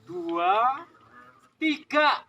dua, tiga.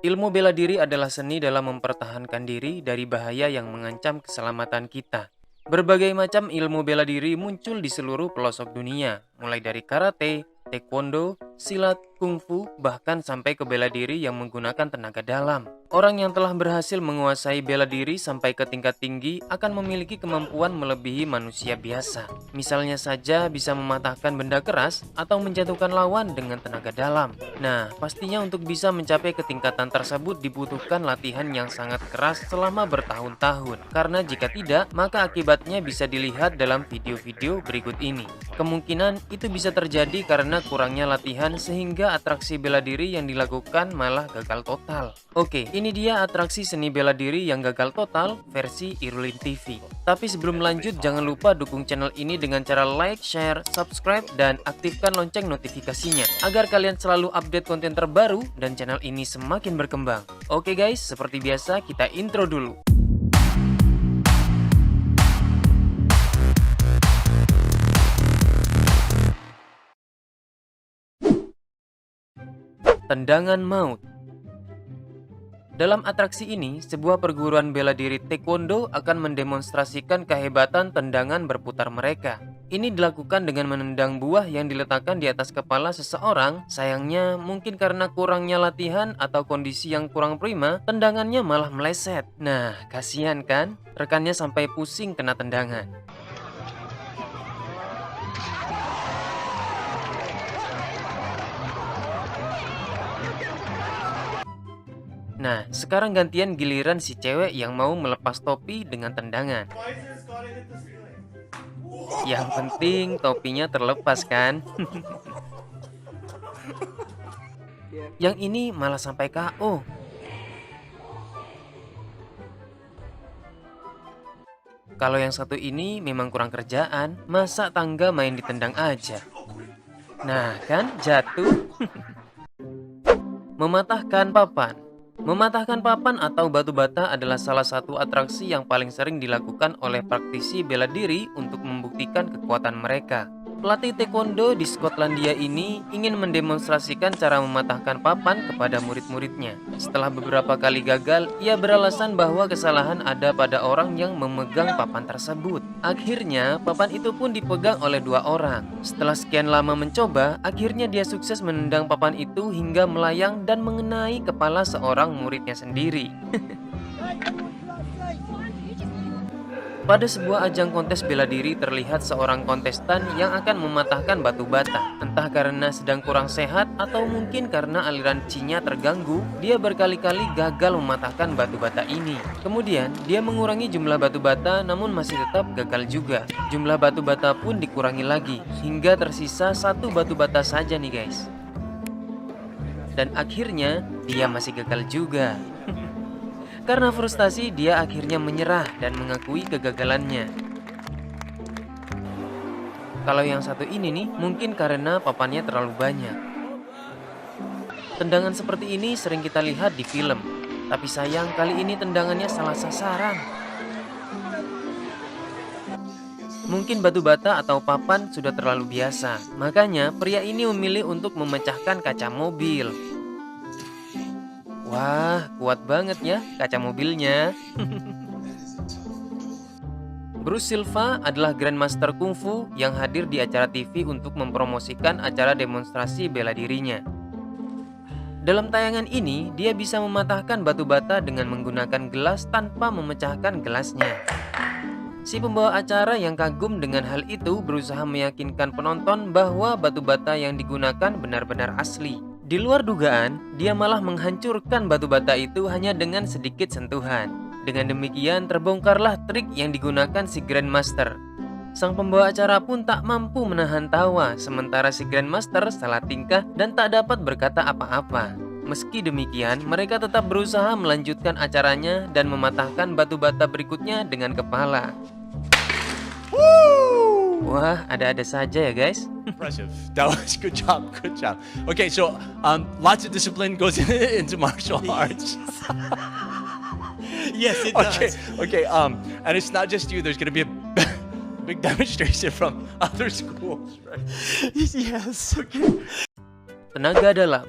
Ilmu bela diri adalah seni dalam mempertahankan diri dari bahaya yang mengancam keselamatan kita. Berbagai macam ilmu bela diri muncul di seluruh pelosok dunia, mulai dari karate, taekwondo, silat, kungfu, bahkan sampai ke bela diri yang menggunakan tenaga dalam. Orang yang telah berhasil menguasai bela diri sampai ke tingkat tinggi akan memiliki kemampuan melebihi manusia biasa. Misalnya saja bisa mematahkan benda keras atau menjatuhkan lawan dengan tenaga dalam. Nah, pastinya untuk bisa mencapai ketingkatan tersebut dibutuhkan latihan yang sangat keras selama bertahun-tahun. Karena jika tidak, maka akibatnya bisa dilihat dalam video-video berikut ini. Kemungkinan itu bisa terjadi karena kurangnya latihan sehingga atraksi bela diri yang dilakukan malah gagal total. Oke, ini dia atraksi seni bela diri yang gagal total versi Irulin TV. Tapi sebelum lanjut, jangan lupa dukung channel ini dengan cara like, share, subscribe, dan aktifkan lonceng notifikasinya agar kalian selalu update konten terbaru dan channel ini semakin berkembang. Oke guys, seperti biasa kita intro dulu. Tendangan maut. Dalam atraksi ini, sebuah perguruan bela diri taekwondo akan mendemonstrasikan kehebatan tendangan berputar mereka. Ini dilakukan dengan menendang buah yang diletakkan di atas kepala seseorang. Sayangnya, mungkin karena kurangnya latihan atau kondisi yang kurang prima, tendangannya malah meleset. Nah, kasihan kan? Rekannya sampai pusing kena tendangan. Nah, sekarang gantian giliran si cewek yang mau melepas topi dengan tendangan. Yang penting topinya terlepas kan? Yang ini malah sampai KO. Kalau yang satu ini memang kurang kerjaan, masa tangga main ditendang aja. Nah, kan jatuh. Mematahkan papan. Mematahkan papan atau batu bata adalah salah satu atraksi yang paling sering dilakukan oleh praktisi bela diri untuk membuktikan kekuatan mereka. Pelatih taekwondo di Skotlandia ini ingin mendemonstrasikan cara mematahkan papan kepada murid-muridnya. Setelah beberapa kali gagal, ia beralasan bahwa kesalahan ada pada orang yang memegang papan tersebut. Akhirnya, papan itu pun dipegang oleh dua orang. Setelah sekian lama mencoba, akhirnya dia sukses menendang papan itu hingga melayang dan mengenai kepala seorang muridnya sendiri. Pada sebuah ajang kontes bela diri terlihat seorang kontestan yang akan mematahkan batu bata. Entah karena sedang kurang sehat atau mungkin karena aliran chi-nya terganggu, dia berkali-kali gagal mematahkan batu bata ini. Kemudian, dia mengurangi jumlah batu bata namun masih tetap gagal juga. Jumlah batu bata pun dikurangi lagi, hingga tersisa satu batu bata saja nih guys. Dan akhirnya, dia masih gagal juga. Karena frustasi, dia akhirnya menyerah dan mengakui kegagalannya. Kalau yang satu ini nih, mungkin karena papannya terlalu banyak. Tendangan seperti ini sering kita lihat di film, tapi sayang kali ini tendangannya salah sasaran. Mungkin batu bata atau papan sudah terlalu biasa, makanya pria ini memilih untuk memecahkan kaca mobil. Wah, kuat banget ya kaca mobilnya. Bruce Silva adalah Grandmaster Kungfu yang hadir di acara TV untuk mempromosikan acara demonstrasi bela dirinya. Dalam tayangan ini, dia bisa mematahkan batu bata dengan menggunakan gelas tanpa memecahkan gelasnya. Si pembawa acara yang kagum dengan hal itu berusaha meyakinkan penonton bahwa batu bata yang digunakan benar-benar asli. Di luar dugaan, dia malah menghancurkan batu bata itu hanya dengan sedikit sentuhan. Dengan demikian, terbongkarlah trik yang digunakan si Grandmaster. Sang pembawa acara pun tak mampu menahan tawa, sementara si Grandmaster salah tingkah dan tak dapat berkata apa-apa. Meski demikian, mereka tetap berusaha melanjutkan acaranya dan mematahkan batu bata berikutnya dengan kepala. Wah, ada-ada saja ya guys. Impressive. That was good job. Good job. Okay, so lots of discipline goes into martial arts. Yes, it does. Okay. And it's not just you. There's gonna be a big demonstration from other schools, right? Yes. tenaga dalam.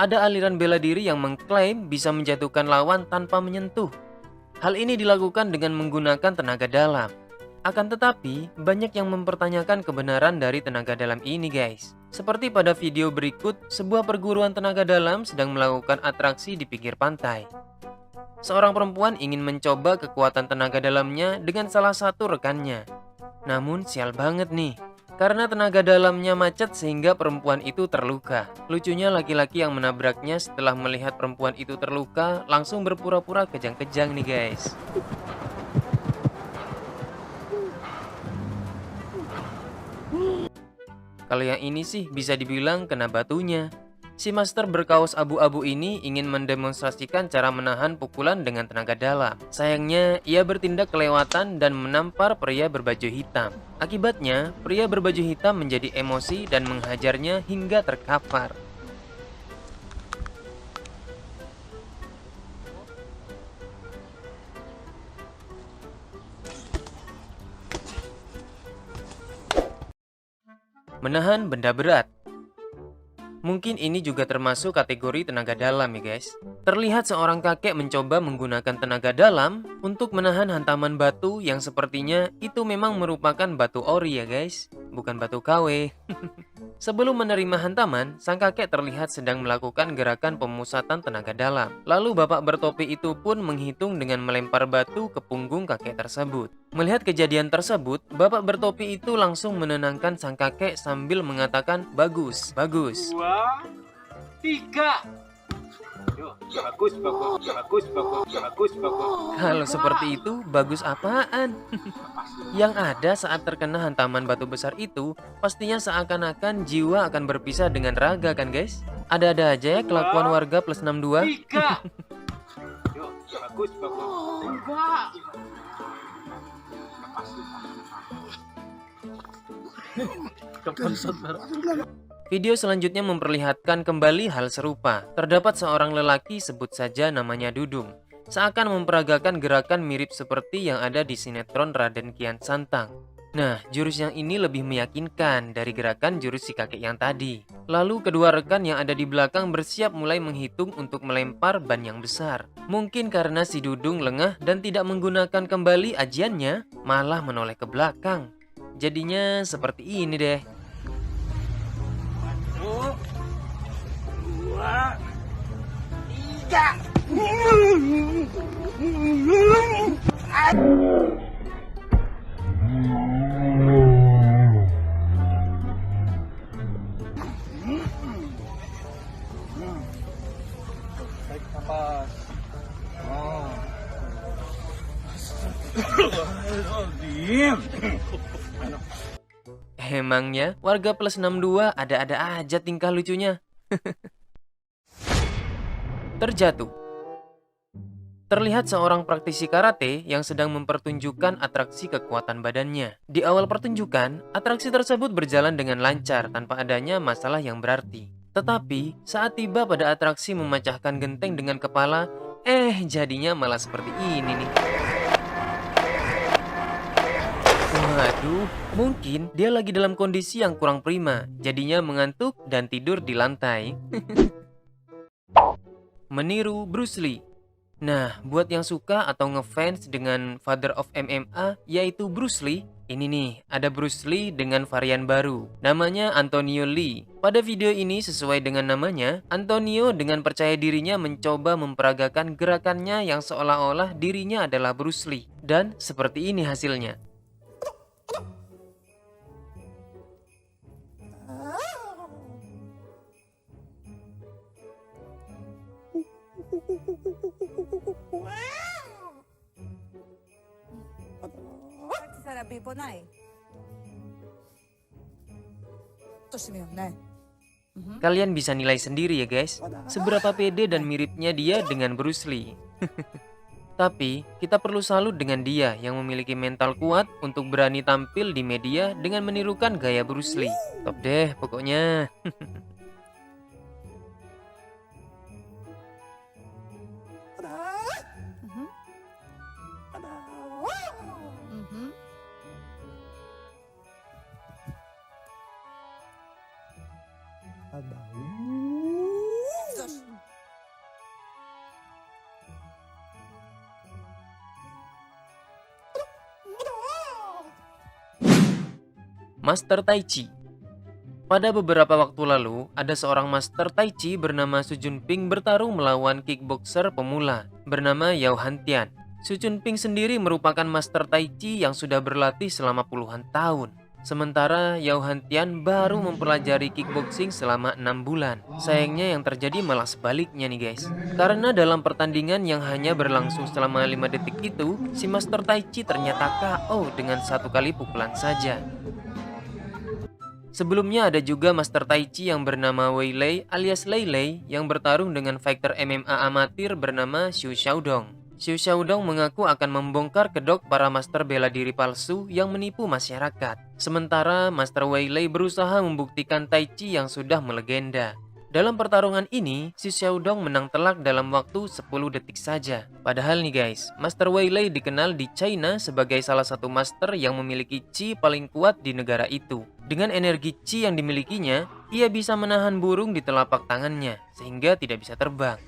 Ada aliran bela diri yang mengklaim bisa menjatuhkan lawan tanpa menyentuh. Hal ini dilakukan dengan menggunakan tenaga dalam. Akan tetapi, banyak yang mempertanyakan kebenaran dari tenaga dalam ini guys. Seperti pada video berikut, sebuah perguruan tenaga dalam sedang melakukan atraksi di pinggir pantai. Seorang perempuan ingin mencoba kekuatan tenaga dalamnya dengan salah satu rekannya. Namun sial banget nih, karena tenaga dalamnya macet sehingga perempuan itu terluka. Lucunya laki-laki yang menabraknya setelah melihat perempuan itu terluka langsung berpura-pura kejang-kejang nih guys. Kalau yang ini sih bisa dibilang kena batunya. Si master berkaos abu-abu ini ingin mendemonstrasikan cara menahan pukulan dengan tenaga dalam. Sayangnya, ia bertindak kelewatan dan menampar pria berbaju hitam. Akibatnya, pria berbaju hitam menjadi emosi dan menghajarnya hingga terkapar. Menahan benda berat. Mungkin ini juga termasuk kategori tenaga dalam ya guys. Terlihat seorang kakek mencoba menggunakan tenaga dalam untuk menahan hantaman batu yang sepertinya itu memang merupakan batu ori ya guys, bukan batu KW. Sebelum menerima hantaman, sang kakek terlihat sedang melakukan gerakan pemusatan tenaga dalam. Lalu bapak bertopi itu pun menghitung dengan melempar batu ke punggung kakek tersebut. Melihat kejadian tersebut, bapak bertopi itu langsung menenangkan sang kakek sambil mengatakan, "Bagus, bagus." 2, 3. Yo, bagus, bagus, bagus, bagus, bagus, bagus. Kalau seperti itu, bagus apaan? Yang ada saat terkena hantaman batu besar itu, pastinya seakan-akan jiwa akan berpisah dengan raga kan guys? Ada-ada aja ya kelakuan warga plus 62. 3. Yo, bagus, bagus. Enggak. Video selanjutnya memperlihatkan kembali hal serupa. Terdapat seorang lelaki, sebut saja namanya Dudung, seakan memperagakan gerakan mirip seperti yang ada di sinetron Raden Kian Santang. Nah, jurus yang ini lebih meyakinkan dari gerakan jurus si kakek yang tadi. Lalu kedua rekan yang ada di belakang bersiap mulai menghitung untuk melempar ban yang besar. Mungkin karena si Dudung lengah dan tidak menggunakan kembali ajiannya, malah menoleh ke belakang. Jadinya seperti ini deh. 1, 2, 3. Emangnya warga plus 62 ada-ada aja tingkah lucunya. Terjatuh. Terlihat seorang praktisi karate yang sedang mempertunjukkan atraksi kekuatan badannya. Di awal pertunjukan, atraksi tersebut berjalan dengan lancar tanpa adanya masalah yang berarti. Tetapi, saat tiba pada atraksi memecahkan genteng dengan kepala, jadinya malah seperti ini nih. Waduh, mungkin dia lagi dalam kondisi yang kurang prima, jadinya mengantuk dan tidur di lantai. Meniru Bruce Lee. Nah, buat yang suka atau ngefans dengan Father of MMA, yaitu Bruce Lee, ini nih, ada Bruce Lee dengan varian baru, namanya Antonio Lee. Pada video ini sesuai dengan namanya, Antonio dengan percaya dirinya mencoba memperagakan gerakannya yang seolah-olah dirinya adalah Bruce Lee. Dan seperti ini hasilnya. Kalian bisa nilai sendiri ya guys, seberapa pede dan miripnya dia dengan Bruce Lee. Tapi, kita perlu salut dengan dia yang memiliki mental kuat untuk berani tampil di media dengan menirukan gaya Bruce Lee. Top deh pokoknya. Master Tai Chi. Pada beberapa waktu lalu, ada seorang Master Tai Chi bernama Su Junping bertarung melawan kickboxer pemula bernama Yao Hantian. Su Junping sendiri merupakan Master Tai Chi yang sudah berlatih selama puluhan tahun. Sementara Yao Hantian baru mempelajari kickboxing selama 6 bulan. Sayangnya yang terjadi malah sebaliknya nih guys. Karena dalam pertandingan yang hanya berlangsung selama 5 detik itu, si Master Tai Chi ternyata KO dengan 1 kali pukulan saja. Sebelumnya ada juga Master Tai Chi yang bernama Wei Lei alias Lei Lei yang bertarung dengan fighter MMA amatir bernama Xu Xiaodong. Xu Xiaodong mengaku akan membongkar kedok para master bela diri palsu yang menipu masyarakat. Sementara Master Wei Lei berusaha membuktikan Tai Chi yang sudah melegenda. Dalam pertarungan ini, Xu Xiaodong menang telak dalam waktu 10 detik saja. Padahal nih guys, Master Wei Lei dikenal di China sebagai salah satu master yang memiliki chi paling kuat di negara itu. Dengan energi chi yang dimilikinya, ia bisa menahan burung di telapak tangannya, sehingga tidak bisa terbang.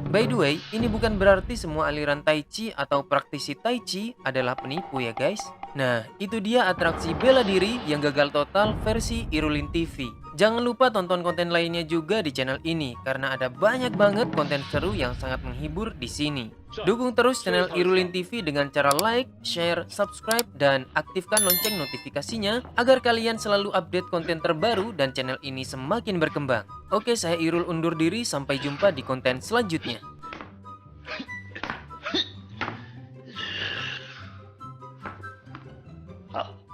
By the way, ini bukan berarti semua aliran Tai Chi atau praktisi Tai Chi adalah penipu ya guys. Nah, itu dia atraksi bela diri yang gagal total versi Irulin TV. Jangan lupa tonton konten lainnya juga di channel ini karena ada banyak banget konten seru yang sangat menghibur di sini. Dukung terus channel Irulin TV dengan cara like, share, subscribe, dan aktifkan lonceng notifikasinya agar kalian selalu update konten terbaru dan channel ini semakin berkembang. Oke, saya Irul undur diri, sampai jumpa di konten selanjutnya. Oh.